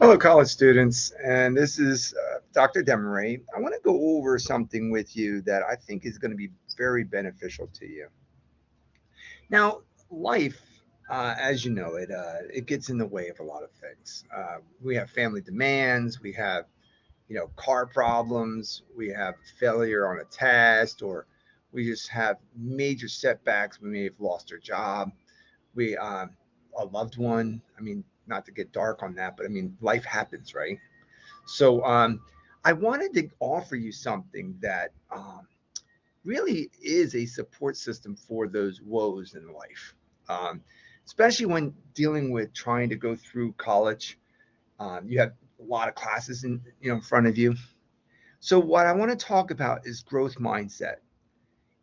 Hello, college students, and this is Dr. Demery. I want to go over something with you that I think is going to be very beneficial to you. Now, life, as you know it, it gets in the way of a lot of things. We have family demands, we have, car problems, we have failure on a test, or we just have major setbacks. We may have lost our job. We, a loved one. I mean, not to get dark on that, but I mean, life happens, right? So I wanted to offer you something that really is a support system for those woes in life, um, especially when dealing with trying to go through college. You have a lot of classes in front of you. So what I want to talk about is growth mindset.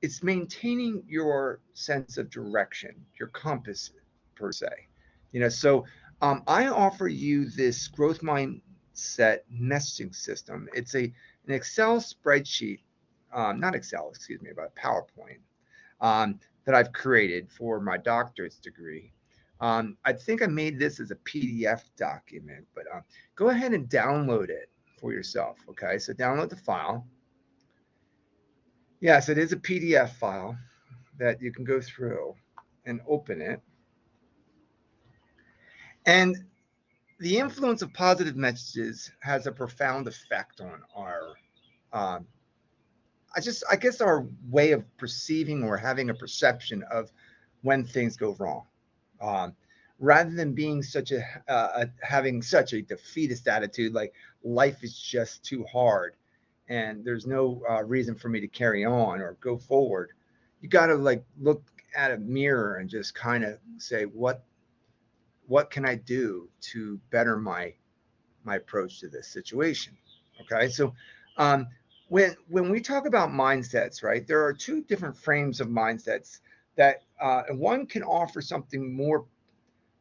It's maintaining your sense of direction, your compass per se. I offer you this growth mindset messaging system. It's an Excel spreadsheet, not Excel, excuse me, but PowerPoint that I've created for my doctorate's degree. I think I made this as a PDF document, but go ahead and download it for yourself. Okay, so download the file. Yes, it is a PDF file that you can go through and open it. And the influence of positive messages has a profound effect on our, um, I guess, our way of perceiving or having a perception of when things go wrong. Um, Rather than being having such a defeatist attitude, like life is just too hard and there's no reason for me to carry on or go forward. You got to like look at a mirror and just kind of say, what can I do to better my approach to this situation? Okay, so um, when we talk about mindsets, right, there are two different frames of mindsets that one can offer something more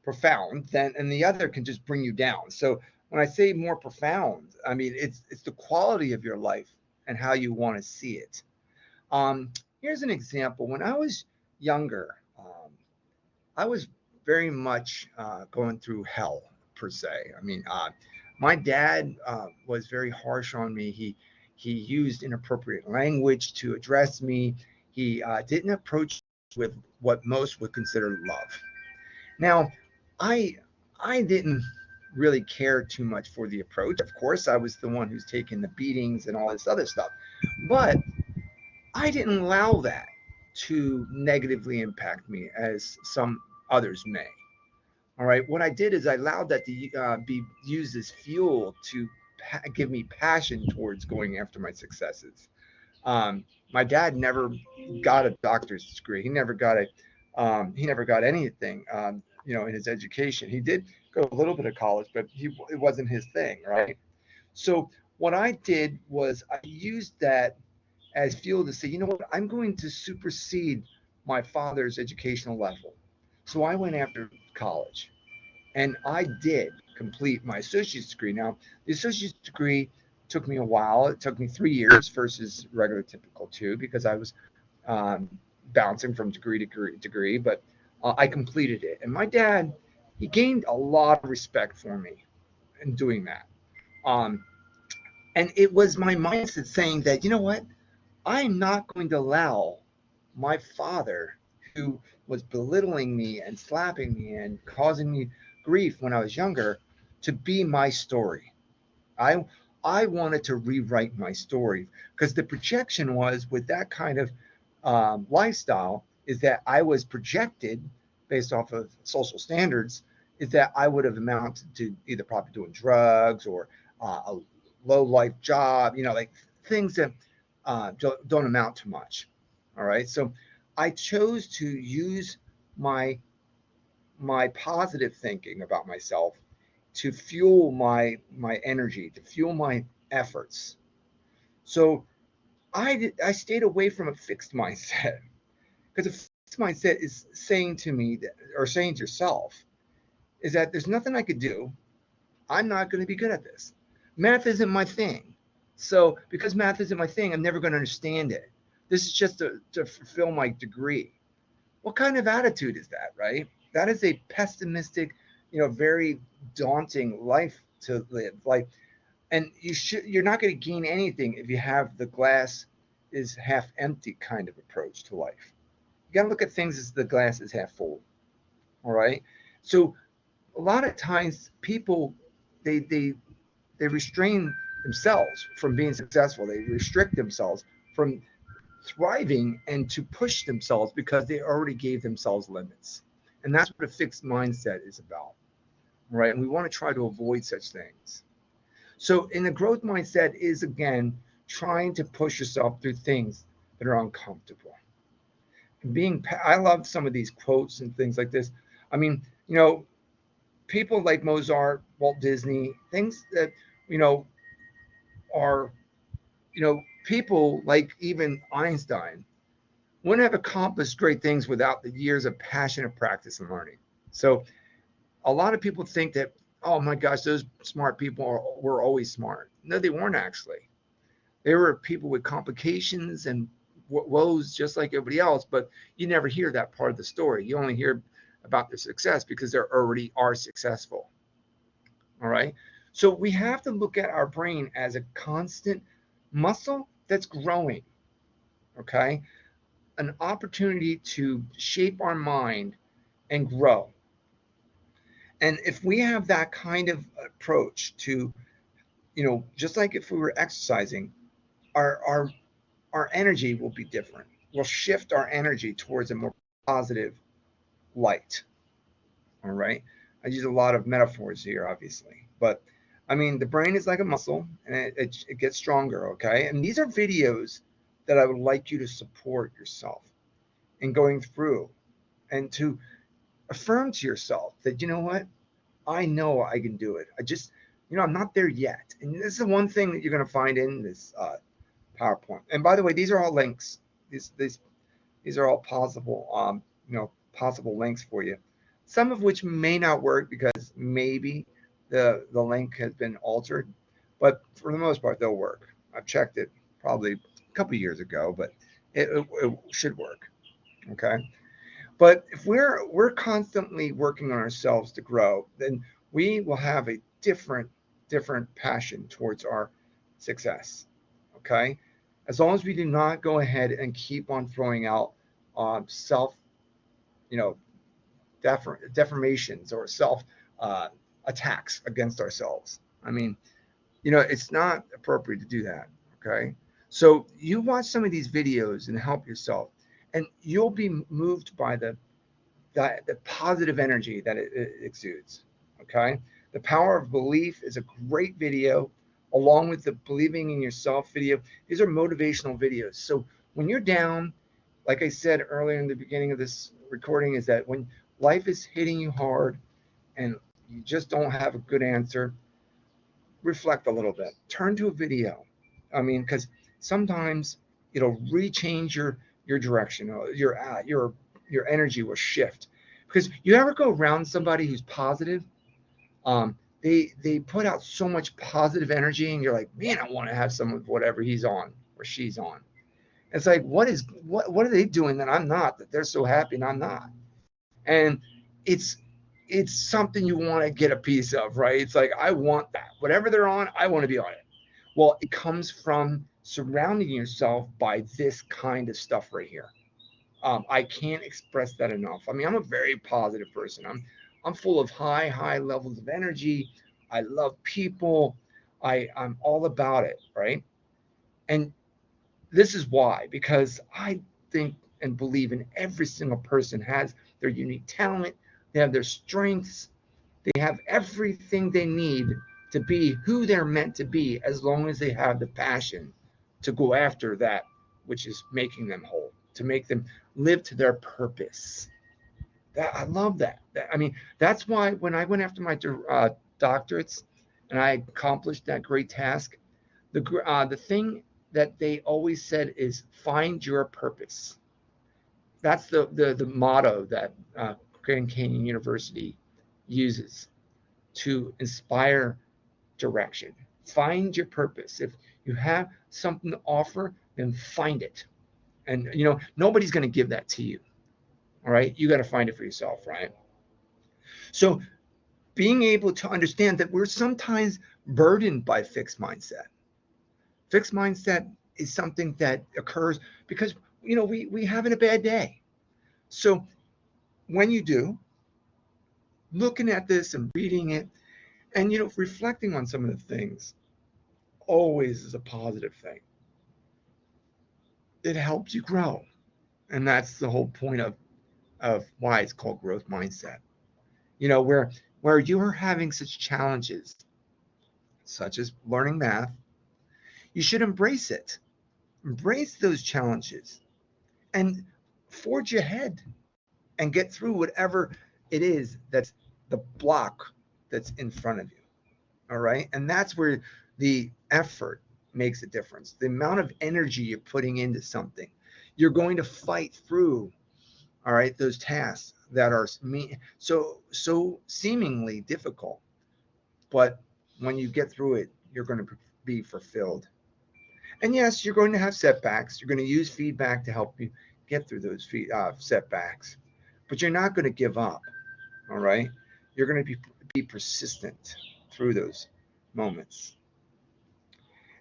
profound than, and the other can just bring you down. So when I say more profound, I mean it's the quality of your life and how you want to see it. Um, Here's an example. When I was younger, I was very much going through hell per se. I mean, my dad was very harsh on me. He used inappropriate language to address me. He didn't approach with what most would consider love. Now, I I didn't really care too much for the approach. Of course, I was the one who's taking the beatings and all this other stuff, but I didn't allow that to negatively impact me as some others may. All right. What I did is I allowed that to be used as fuel to give me passion towards going after my successes. My dad never got a doctor's degree. He never got anything. In his education, he did go a little bit of college, but it wasn't his thing, right? So what I did was I used that as fuel to say, you know what, I'm going to supersede my father's educational level. So I went after college. And I did complete my associate's degree. Now, the associate's degree took me a while. It took me 3 years versus regular typical two because I was um, bouncing from degree to degree, but I completed it. And my dad, he gained a lot of respect for me in doing that. Um, and it was my mindset saying that, you know what, I'm not going to allow my father, who was belittling me and slapping me and causing me grief when I was younger, to be my story. I I wanted to rewrite my story because the projection was with that kind of lifestyle is that I was projected based off of social standards is that I would have amounted to either probably doing drugs or a low life job, like things that don't amount to much. All right, so I chose to use my my positive thinking about myself to fuel my energy, to fuel my efforts. So I stayed away from a fixed mindset because a fixed mindset is saying to me that, or saying to yourself, is that there's nothing I could do. I'm not going to be good at this. Math isn't my thing. So because math isn't my thing, I'm never going to understand it. This is just to fulfill my degree. What kind of attitude is that, right? That is a pessimistic, very daunting life to live. Like, and you're not going to gain anything if you have the glass is half empty kind of approach to life. You got to look at things as the glass is half full. All right. So a lot of times people they they they restrain themselves from being successful. They restrict themselves from thriving and to push themselves because they already gave themselves limits. And that's what a fixed mindset is about. Right. And we want to try to avoid such things. So in the growth mindset is again trying to push yourself through things that are uncomfortable. I love some of these quotes and things like this. I mean, people like Mozart, Walt Disney, things that, you know, are, people like even Einstein wouldn't have accomplished great things without the years of passionate practice and learning. So a lot of people think that, oh my gosh, those smart people were always smart. No, they weren't actually. They were people with complications and woes just like everybody else, but you never hear that part of the story. You only hear about their success because they already are successful. All right. So we have to look at our brain as a constant muscle that's growing. Okay. An opportunity to shape our mind and grow. And if we have that kind of approach to, just like if we were exercising, our our our energy will be different. We'll shift our energy towards a more positive light. All right. I use a lot of metaphors here, obviously, but I mean, the brain is like a muscle and it gets stronger. Okay. And these are videos that I would like you to support yourself in going through and to affirm to yourself that, you know what? I know I can do it. I'm not there yet. And this is the one thing that you're going to find in this PowerPoint. And by the way, these are all links. These are all possible links for you. Some of which may not work because maybe the link has been altered, but for the most part, they'll work. I've checked it probably a couple of years ago, but it should work. Okay. But if we're constantly working on ourselves to grow, then we will have a different passion towards our success. Okay, as long as we do not go ahead and keep on throwing out self, you know, deformations or self attacks against ourselves. I mean, it's not appropriate to do that. Okay, so you watch some of these videos and help yourself, and you'll be moved by the positive energy that it exudes. Okay, the power of belief is a great video, along with the believing in yourself video. These are motivational videos. So when you're down, like I said earlier in the beginning of this recording, is that when life is hitting you hard and you just don't have a good answer, reflect a little bit. Turn to a video. I mean, because sometimes it'll rechange your direction. Your energy will shift. Because you ever go around somebody who's positive, they put out so much positive energy, and you're like, man, I want to have some of whatever he's on or she's on. It's like, what are they doing that I'm not? That they're so happy and I'm not. And it's something you want to get a piece of, right? It's like, I want that. Whatever they're on, I want to be on it. Well, it comes from surrounding yourself by this kind of stuff right here. I can't express that enough. I mean, I'm a very positive person. I'm full of high levels of energy. I love people. I'm all about it, right? And this is why, because I think and believe in every single person has their unique talent. They have their strengths. They have everything they need to be who they're meant to be, as long as they have the passion to go after that which is making them whole, to make them live to their purpose. I love that. I mean, that's why when I went after my doctorates and I accomplished that great task, the thing that they always said is find your purpose. That's the motto that Grand Canyon University uses to inspire direction. Find your purpose. If you have something to offer, then find it. And nobody's going to give that to you. All right, you got to find it for yourself, right? So being able to understand that we're sometimes burdened by fixed mindset. Fixed mindset is something that occurs because we having a bad day. So when you do, looking at this and reading it and reflecting on some of the things always is a positive thing. It helps you grow. And that's the whole point of why it's called growth mindset. Where you are having such challenges, such as learning math, you should embrace it. Embrace those challenges and forge ahead and get through whatever it is that's the block that's in front of you. All right. And that's where the effort makes a difference. The amount of energy you're putting into something, you're going to fight through, all right, those tasks that are so seemingly difficult. But when you get through it, you're going to be fulfilled. And yes, you're going to have setbacks. You're going to use feedback to help you get through those setbacks. But you're not going to give up, all right? You're going to be persistent through those moments.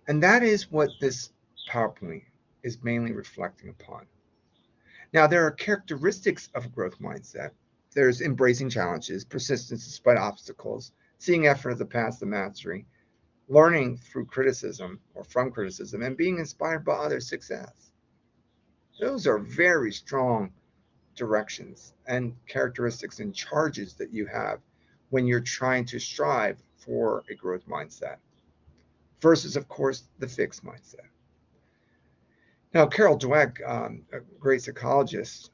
And that is what this PowerPoint is mainly reflecting upon. Now, there are characteristics of a growth mindset. There's embracing challenges, persistence despite obstacles, seeing effort as a path to mastery, learning through criticism or from criticism, and being inspired by others' success. Those are very strong directions and characteristics and charges that you have when you're trying to strive for a growth mindset versus, of course, the fixed mindset. Now, Carol Dweck, a great psychologist,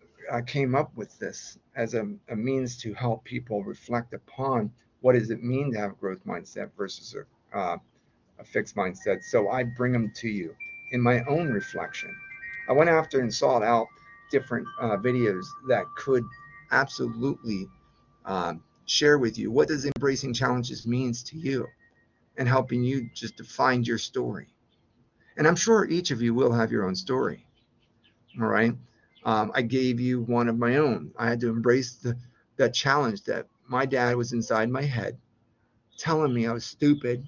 came up with this as a means to help people reflect upon what does it mean to have a growth mindset versus a fixed mindset. So I bring them to you in my own reflection. I went after and sought out different videos that could absolutely share with you what does embracing challenges means to you and helping you just to find your story. And I'm sure each of you will have your own story. All right. I gave you one of my own. I had to embrace that challenge that my dad was inside my head telling me I was stupid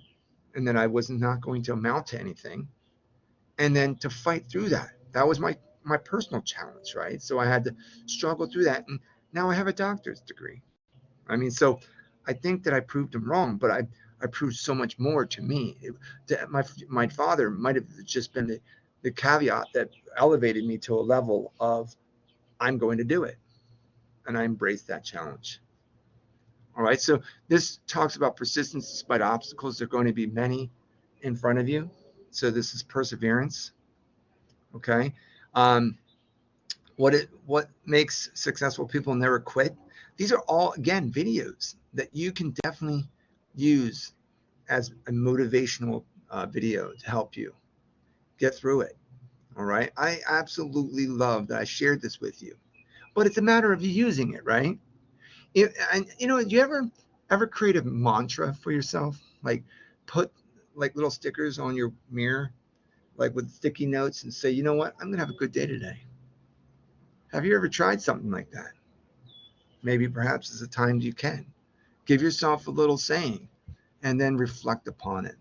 and that I was not going to amount to anything. And then to fight through that. That was my personal challenge, right? So I had to struggle through that. And now I have a doctor's degree. I mean, so I think that I proved him wrong, but I proved so much more to me. My father might have just been the caveat that elevated me to a level of I'm going to do it. And I embraced that challenge. All right. So this talks about persistence despite obstacles. There are going to be many in front of you. So this is perseverance. Okay. What makes successful people never quit? These are all, again, videos that you can definitely use as a motivational video to help you get through it. All right. I absolutely love that I shared this with you, but it's a matter of you using it, right? And do you ever create a mantra for yourself? Like put like little stickers on your mirror, like with sticky notes and say, you know what? I'm going to have a good day today. Have you ever tried something like that? Maybe perhaps it's a time you can. Give yourself a little saying and then reflect upon it.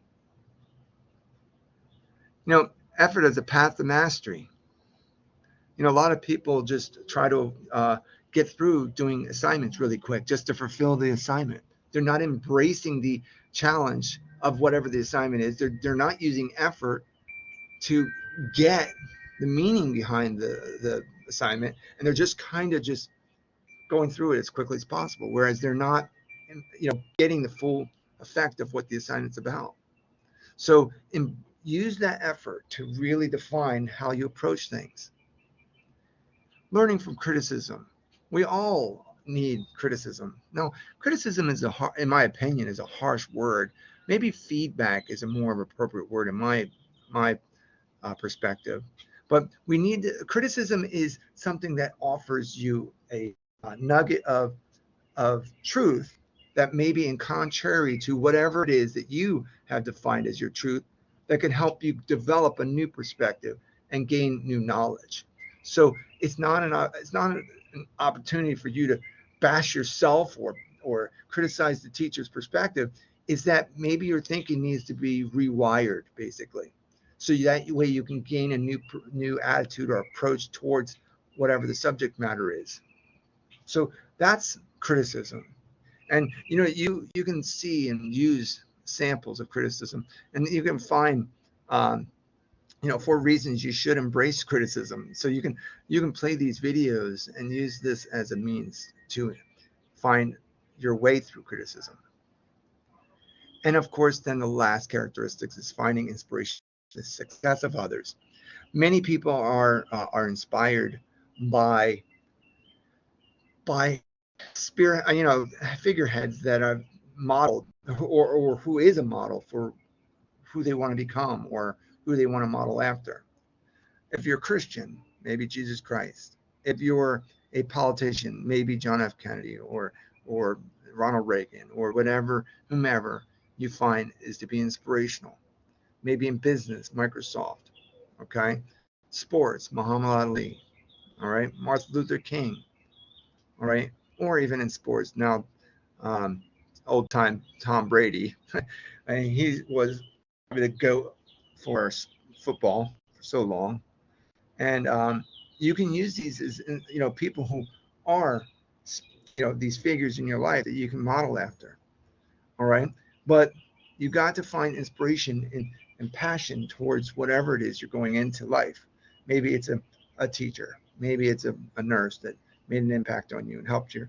Effort as a path to mastery. A lot of people just try to get through doing assignments really quick just to fulfill the assignment. They're not embracing the challenge of whatever the assignment is. They're not using effort to get the meaning behind the assignment, and they're just kind of just going through it as quickly as possible, whereas they're not getting the full effect of what the assignment's about. So use that effort to really define how you approach things. Learning from criticism. We all need criticism. No, criticism is in my opinion, is a harsh word. Maybe feedback is a more appropriate word in my perspective. But criticism is something that offers you a nugget of truth that may be in contrary to whatever it is that you have defined as your truth, that can help you develop a new perspective and gain new knowledge. So it's not an opportunity for you to bash yourself or criticize the teacher's perspective is that maybe your thinking needs to be rewired, basically. So that way you can gain a new attitude or approach towards whatever the subject matter is. So that's criticism. And you can see and use samples of criticism, and you can find 4 reasons you should embrace criticism. So you can play these videos and use this as a means to find your way through criticism. And of course, then the last characteristics is finding inspiration in the success of others. Many people are inspired by spirit, figureheads that are modeled, or who is a model for who they want to become or who they want to model after. If you're a Christian, maybe Jesus Christ. If you're a politician, maybe John F. Kennedy or Ronald Reagan or whomever you find is to be inspirational. Maybe in business, Microsoft. Okay, sports, Muhammad Ali. All right, Martin Luther King. All right, or even in sports now, um, old time Tom Brady. I mean, he was the GOAT for football for so long, and you can use these as people who are these figures in your life that you can model after. All right, but you got to find inspiration and passion towards whatever it is you're going into life. Maybe it's a teacher, maybe it's a nurse that made an impact on you and helped your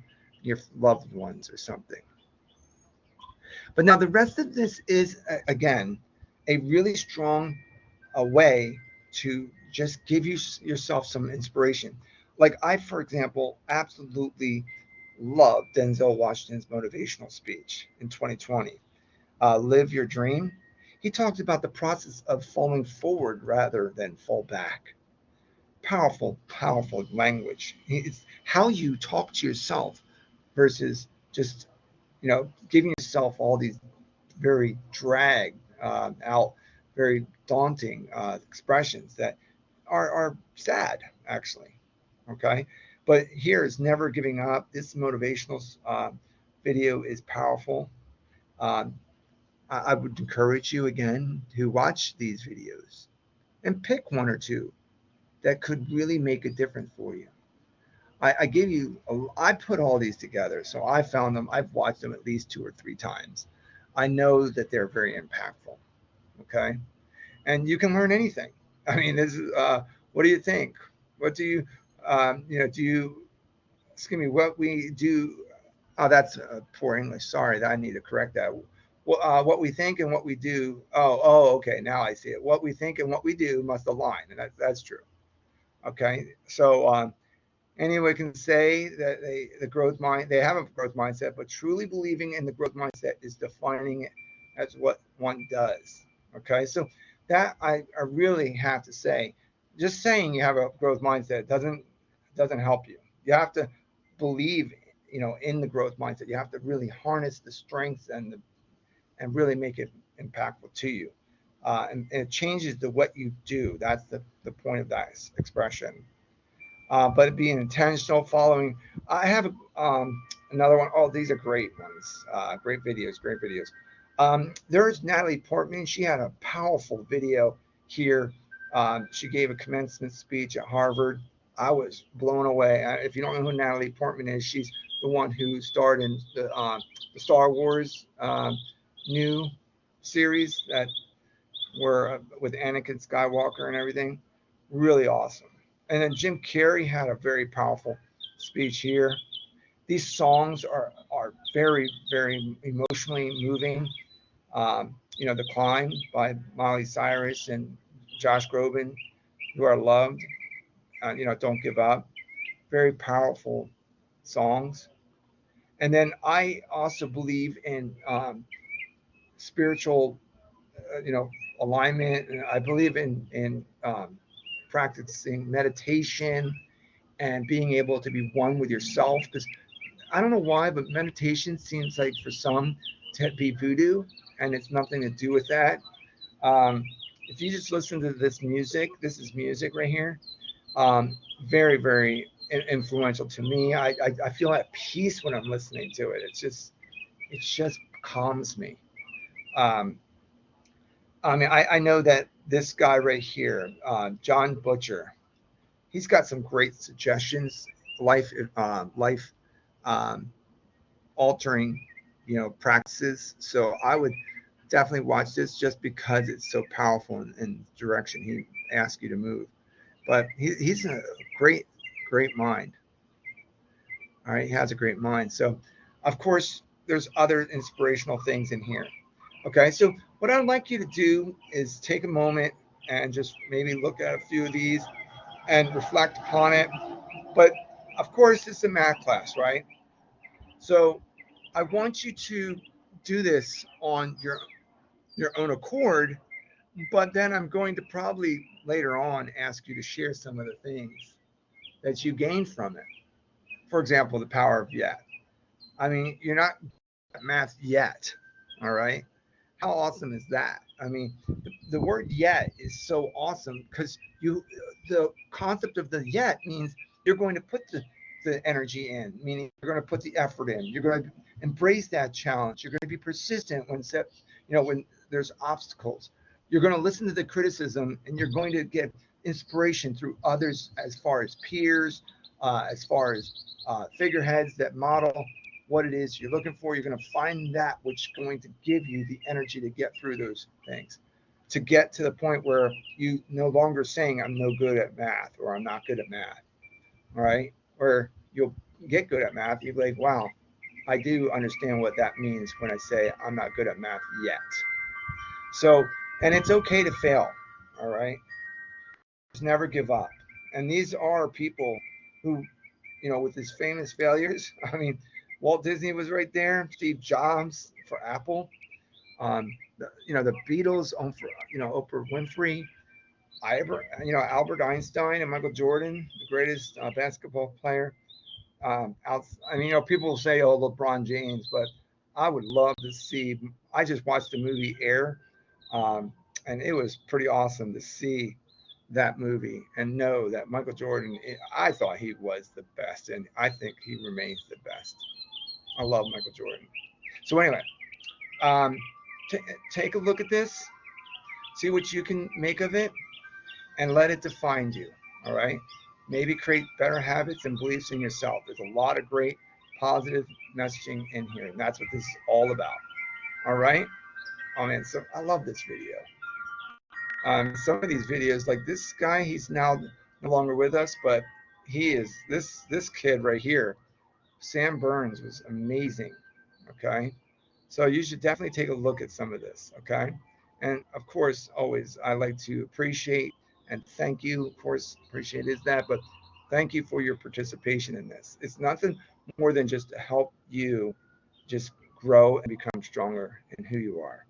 loved ones or something. But now the rest of this is again a really strong way to just give yourself some inspiration. Like I, for example, absolutely love Denzel Washington's motivational speech in 2020. Live your dream. He talked about the process of falling forward rather than fall back. Powerful, powerful language. It's how you talk to yourself versus just giving yourself all these very dragged out, very daunting expressions that are sad, actually. Okay, but here is never giving up. This motivational video is powerful. Um, I would encourage you again to watch these videos and pick one or two that could really make a difference for you. I put all these together, so I found them. I've watched them at least 2 or 3 times. I know that they're very impactful. Okay, and you can learn anything. I mean, this is. What do you think? What do you, do you? Excuse me. What we do? Oh, that's poor English. Sorry, I need to correct that. Well, what we think and what we do. Okay. Now I see it. What we think and what we do must align, and that's true. Okay, so anyone can say that they have a growth mindset, but truly believing in the growth mindset is defining it as what one does. Okay, so that I really have to say, just saying you have a growth mindset doesn't help you. You have to believe, in the growth mindset. You have to really harness the strengths and really make it impactful to you. And it changes the what you do. That's the point of that expression. But being intentional, following. I have another one. Oh, these are great ones. Great videos. Great videos. There's Natalie Portman. She had a powerful video here. She gave a commencement speech at Harvard. I was blown away. If you don't know who Natalie Portman is, she's the one who starred in the Star Wars new series that were with Anakin Skywalker and everything. Really awesome. And then Jim Carrey had a very powerful speech here. These songs are very, very emotionally moving. The Climb by Miley Cyrus and Josh Groban, You Are Loved. Don't Give Up. Very powerful songs. And then I also believe in spiritual, alignment. I believe in practicing meditation and being able to be one with yourself. Because I don't know why, but meditation seems like for some to be voodoo, and it's nothing to do with that. Um, if you just listen to this is music right here. Very, very influential to me. I feel at peace when I'm listening to it. It's just it just calms me. Um, I mean, I know that this guy right here, John Butcher, he's got some great suggestions, life um, altering, practices. So I would definitely watch this just because it's so powerful in the direction he asks you to move. But he's a great, great mind. All right, he has a great mind. So, of course, there's other inspirational things in here. Okay, so what I'd like you to do is take a moment and just maybe look at a few of these and reflect upon it. But of course, it's a math class, right? So I want you to do this on your own accord, but then I'm going to probably later on ask you to share some of the things that you gained from it. For example, the power of yet. I mean, you're not at math yet, all right? How awesome is that? I mean, the word yet is so awesome because the concept of the yet means you're going to put the energy in, meaning you're going to put the effort in. You're going to embrace that challenge. You're going to be persistent when there's obstacles. You're going to listen to the criticism and you're going to get inspiration through others as far as peers, as far as figureheads that model what it is you're looking for. You're going to find that which is going to give you the energy to get through those things, to get to the point where you no longer saying I'm no good at math or I'm not good at math. All right, where you'll get good at math. You'll be like, wow, I do understand what that means when I say I'm not good at math yet. So, and it's okay to fail. All right, just never give up. And these are people who, with his famous failures. I mean, Walt Disney was right there. Steve Jobs for Apple. The Beatles on for Oprah Winfrey. Albert Einstein and Michael Jordan, the greatest basketball player. I mean, people say, "Oh, LeBron James," but I would love to see. I just watched the movie Air, um, and it was pretty awesome to see that movie and know that Michael Jordan. I thought he was the best, and I think he remains the best. I love Michael Jordan. So anyway, um, t- take a look at this, see what you can make of it, and let it define you. All right. Maybe create better habits and beliefs in yourself. There's a lot of great positive messaging in here, and that's what this is all about. All right. Oh man, so I love this video. Some of these videos, like this guy, he's now no longer with us, but he is this kid right here. Sam Burns was amazing. Okay. So you should definitely take a look at some of this. Okay. And of course, always I like to appreciate and thank you. Of course, appreciate is that, but thank you for your participation in this. It's nothing more than just to help you just grow and become stronger in who you are.